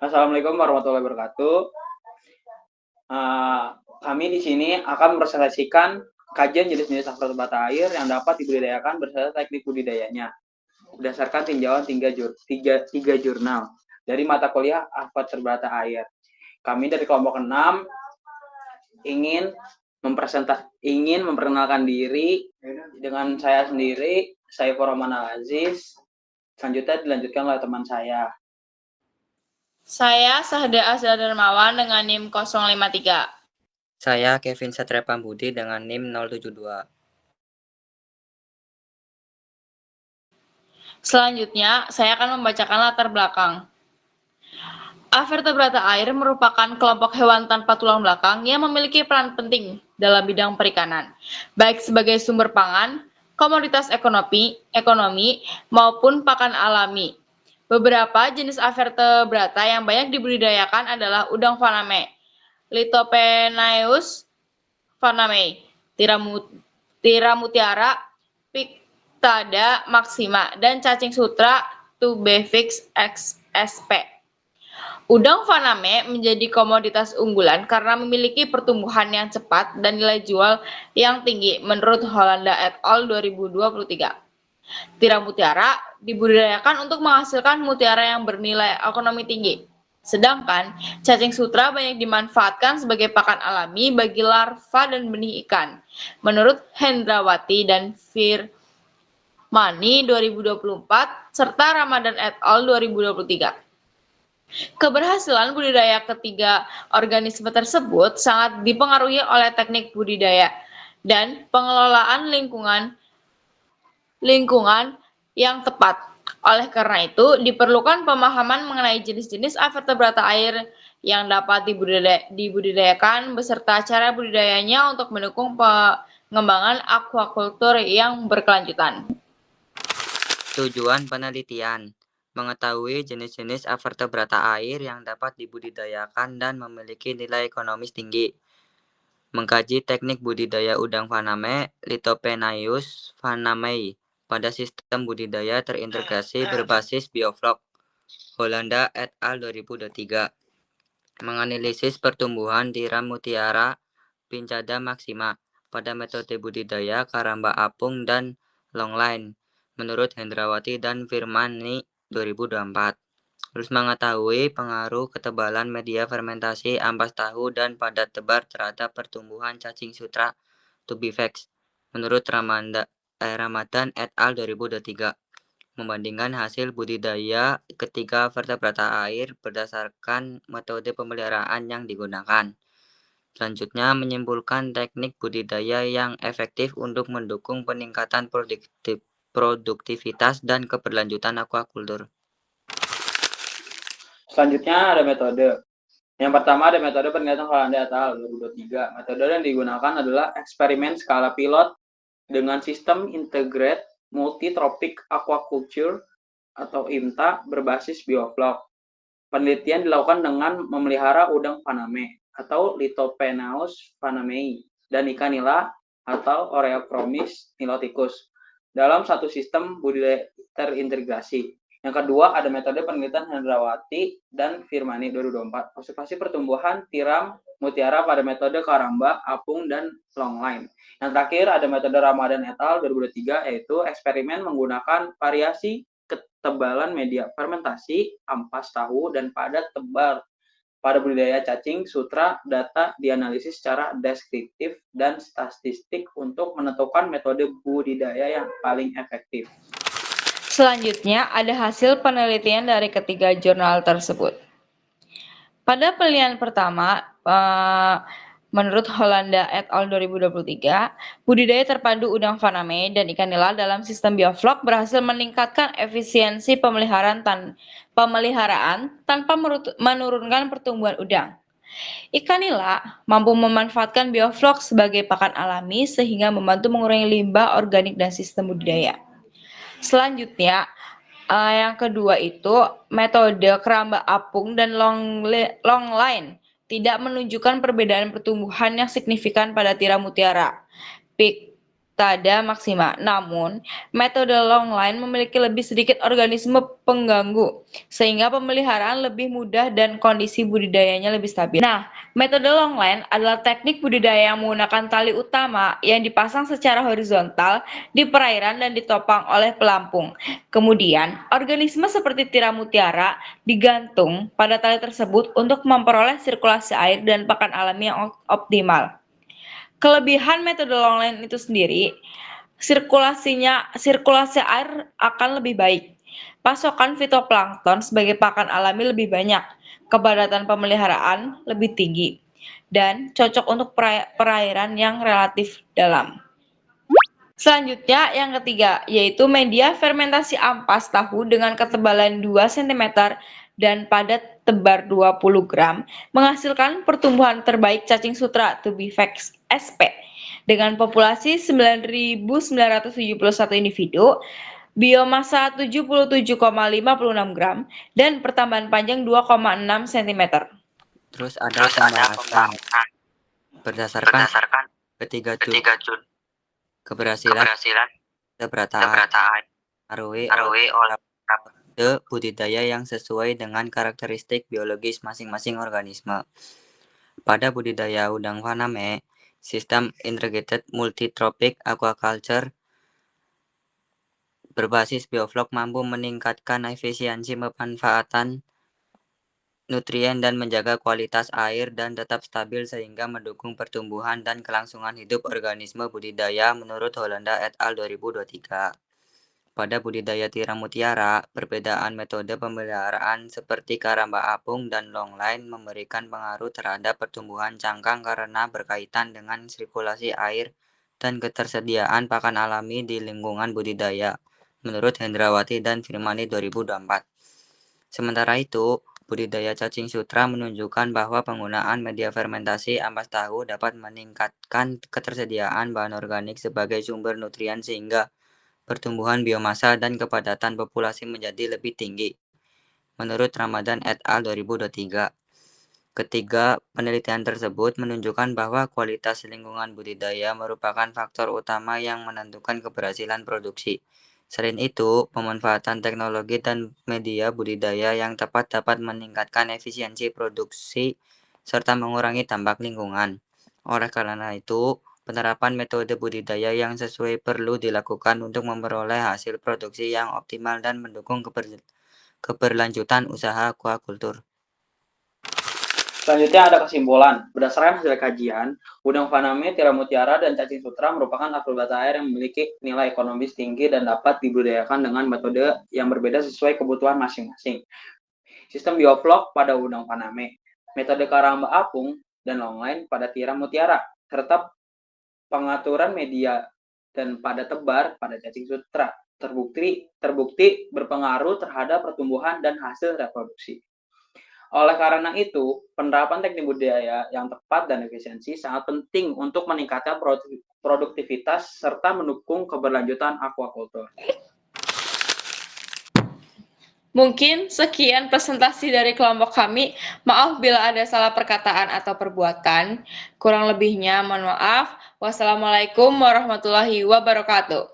Assalamualaikum warahmatullahi wabarakatuh. Kami di sini akan mempresentasikan kajian jenis-jenis vertebrata air yang dapat dibudidayakan berdasarkan teknik budidayanya berdasarkan tinjauan tiga jurnal dari mata kuliah vertebrata air. Kami dari kelompok 6 ingin memperkenalkan diri dengan saya sendiri, Saifur Rahman Al-Aziz. Selanjutnya dilanjutkan oleh teman saya. Saya Sahda Azra Darmawan dengan NIM 053. Saya Kevin Satria Pambudi dengan NIM 072. Selanjutnya, saya akan membacakan latar belakang. Vertebrata air merupakan kelompok hewan tanpa tulang belakang yang memiliki peran penting dalam bidang perikanan, baik sebagai sumber pangan, komoditas ekonomi maupun pakan alami. Beberapa jenis vertebrata yang banyak dibudidayakan adalah udang faname, Lithopenaeus faname, tiramutiara, Pictada maxima, dan cacing sutra Tubifex sp. Udang faname menjadi komoditas unggulan karena memiliki pertumbuhan yang cepat dan nilai jual yang tinggi menurut Hollanda et al. 2023. Tiram mutiara dibudidayakan untuk menghasilkan mutiara yang bernilai ekonomi tinggi. Sedangkan cacing sutra banyak dimanfaatkan sebagai pakan alami bagi larva dan benih ikan. Menurut Hendrawati dan Firmani 2024 serta Ramadan et al. 2023. Keberhasilan budidaya ketiga organisme tersebut sangat dipengaruhi oleh teknik budidaya dan pengelolaan lingkungan yang tepat. Oleh karena itu, diperlukan pemahaman mengenai jenis-jenis vertebrata air yang dapat dibudidayakan beserta cara budidayanya untuk mendukung pengembangan aquaculture yang berkelanjutan. Tujuan penelitian: mengetahui jenis-jenis vertebrata air yang dapat dibudidayakan dan memiliki nilai ekonomis tinggi. Mengkaji teknik budidaya udang faname, Lithopenaeus fanamei, pada sistem budidaya terintegrasi berbasis bioflok, Hollanda et al. 2023. Menganalisis pertumbuhan tiram mutiara Pictada maxima pada metode budidaya karamba apung dan longline, menurut Hendrawati dan Firmani 2024. Terus mengetahui pengaruh ketebalan media fermentasi ampas tahu dan padat tebar terhadap pertumbuhan cacing sutra Tubifex, menurut Ramadan et al. 2023. Membandingkan hasil budidaya ketiga vertebrata air berdasarkan metode pemeliharaan yang digunakan. Selanjutnya, menyimpulkan teknik budidaya yang efektif untuk mendukung peningkatan produktivitas dan keberlanjutan aquaculture. Selanjutnya ada metode. Yang pertama ada metode penelitian Hollanda et al. 2023. Metode yang digunakan adalah eksperimen skala pilot dengan sistem integrated multi-tropic aquaculture atau IMTA berbasis bioflok. Penelitian dilakukan dengan memelihara udang faname atau Lithopenaeus fanamei dan ikan nila atau Oreochromis niloticus dalam satu sistem budidaya terintegrasi. Yang kedua ada metode penelitian Hendrawati dan Firmani 2024, observasi pertumbuhan tiram mutiara pada metode karamba, apung, dan longline. Yang terakhir ada metode Ramadan et al. 2023, yaitu eksperimen menggunakan variasi ketebalan media fermentasi, ampas tahu, dan padat tebal pada budidaya cacing sutra. Data dianalisis secara deskriptif dan statistik untuk menentukan metode budidaya yang paling efektif. Selanjutnya, ada hasil penelitian dari ketiga jurnal tersebut. Pada penelitian pertama, menurut Hollanda et al. 2023, budidaya terpadu udang faname dan ikan nila dalam sistem bioflok berhasil meningkatkan efisiensi pemeliharaan tanpa menurunkan pertumbuhan udang. Ikan nila mampu memanfaatkan bioflok sebagai pakan alami sehingga membantu mengurangi limbah organik dan sistem budidaya. Selanjutnya, yang kedua itu metode keramba apung dan longline tidak menunjukkan perbedaan pertumbuhan yang signifikan pada tiram mutiara, Pictada Pictada maxima. Namun, metode longline memiliki lebih sedikit organisme pengganggu, sehingga pemeliharaan lebih mudah dan kondisi budidayanya lebih stabil. Nah, metode longline adalah teknik budidaya yang menggunakan tali utama yang dipasang secara horizontal di perairan dan ditopang oleh pelampung. Kemudian, organisme seperti tiram mutiara digantung pada tali tersebut untuk memperoleh sirkulasi air dan pakan alami yang optimal. Kelebihan metode longline itu sendiri, sirkulasi air akan lebih baik. Pasokan fitoplankton sebagai pakan alami lebih banyak, kepadatan pemeliharaan lebih tinggi, dan cocok untuk perairan yang relatif dalam. Selanjutnya yang ketiga, yaitu media fermentasi ampas tahu dengan ketebalan 2 cm dan padat tebar 20 gram menghasilkan pertumbuhan terbaik cacing sutra Tubifax sp dengan populasi 9.971 individu, biomasa 77,56 gram dan pertambahan panjang 2,6 cm. Terus ada pembahasan berdasarkan ketiga keberhasilan perataan RW oleh budidaya yang sesuai dengan karakteristik biologis masing-masing organisme. Pada budidaya udang faname, sistem integrated multitropic aquaculture berbasis bioflok mampu meningkatkan efisiensi pemanfaatan nutrien dan menjaga kualitas air dan tetap stabil sehingga mendukung pertumbuhan dan kelangsungan hidup organisme budidaya menurut Holanda et al. 2023. Pada budidaya tiram mutiara, perbedaan metode pemeliharaan seperti karamba apung dan longline memberikan pengaruh terhadap pertumbuhan cangkang karena berkaitan dengan sirkulasi air dan ketersediaan pakan alami di lingkungan budidaya, menurut Hendrawati dan Firmani 2024. Sementara itu, budidaya cacing sutra menunjukkan bahwa penggunaan media fermentasi ampas tahu dapat meningkatkan ketersediaan bahan organik sebagai sumber nutrien sehingga pertumbuhan biomasa dan kepadatan populasi menjadi lebih tinggi. Menurut Ramadan et al. 2023. Ketiga, penelitian tersebut menunjukkan bahwa kualitas lingkungan budidaya merupakan faktor utama yang menentukan keberhasilan produksi. Selain itu, pemanfaatan teknologi dan media budidaya yang tepat dapat meningkatkan efisiensi produksi serta mengurangi dampak lingkungan. Oleh karena itu, penerapan metode budidaya yang sesuai perlu dilakukan untuk memperoleh hasil produksi yang optimal dan mendukung keberlanjutan usaha aquaculture. Selanjutnya ada kesimpulan. Berdasarkan hasil kajian, udang faname, tiram mutiara, dan cacing sutra merupakan akrobata air yang memiliki nilai ekonomis tinggi dan dapat dibudidayakan dengan metode yang berbeda sesuai kebutuhan masing-masing. Sistem bioflok pada udang faname, metode karamba apung dan longline pada tiram mutiara, serta pengaturan media dan pada tebar pada cacing sutra terbukti berpengaruh terhadap pertumbuhan dan hasil reproduksi. Oleh karena itu, penerapan teknik budidaya yang tepat dan efisiensi sangat penting untuk meningkatkan produktivitas serta mendukung keberlanjutan aquaculture. Mungkin sekian presentasi dari kelompok kami. Maaf bila ada salah perkataan atau perbuatan. Kurang lebihnya mohon maaf. Wassalamualaikum warahmatullahi wabarakatuh.